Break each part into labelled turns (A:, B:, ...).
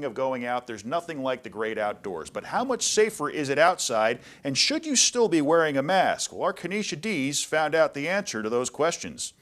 A: Of going out, there's nothing like the great outdoors. But how much safer is it outside, and should you still be wearing a mask? Well, our Kenesha Dees found out the answer to those questions.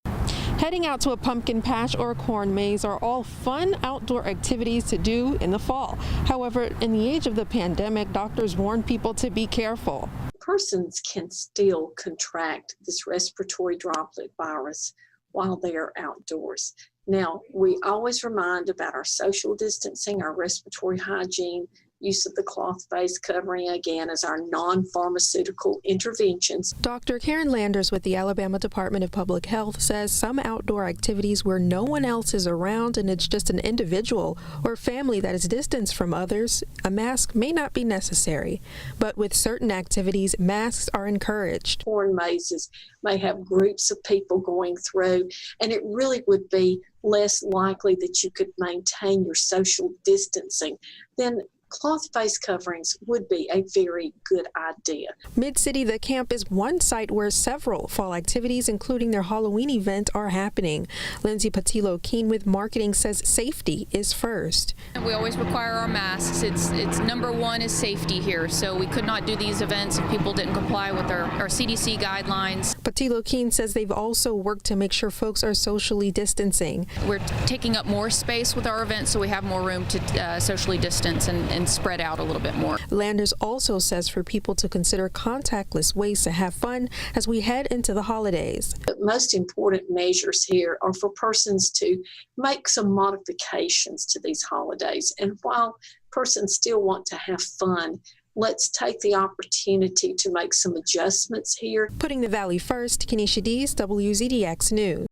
B: Heading out to a pumpkin patch or a corn maze are all fun outdoor activities to do in the fall. However, in the age of the pandemic, doctors warn people to be careful.
C: Persons can still contract this respiratory droplet virus while they are outdoors. Now, we always remind about our social distancing, our respiratory hygiene, use of the cloth face covering, again, as our non-pharmaceutical interventions.
B: Dr. Karen Landers with the Alabama Department of Public Health says some outdoor activities where no one else is around and it's just an individual or family that is distanced from others, a mask may not be necessary. But with certain activities, masks are encouraged.
C: Corn mazes may have groups of people going through, and it really would be less likely that you could maintain your social distancing. Then cloth face coverings would be a very good idea.
B: Mid-City, the camp is one site where several fall activities, including their Halloween event, are happening. Lindsay Patillo-Keene with marketing says safety is first.
D: We always require our masks. It's number one is safety here. So we could not do these events if people didn't comply with our CDC guidelines.
B: Patillo-Keene says they've also worked to make sure folks are socially distancing.
D: We're taking up more space with our events, so we have more room to socially distance and spread out a little bit more.
B: Landers also says for people to consider contactless ways to have fun as we head into the holidays.
C: The most important measures here are for persons to make some modifications to these holidays. And while persons still want to have fun, let's take the opportunity to make some adjustments here.
B: Putting the Valley first, Kenesha Dees, WZDX News.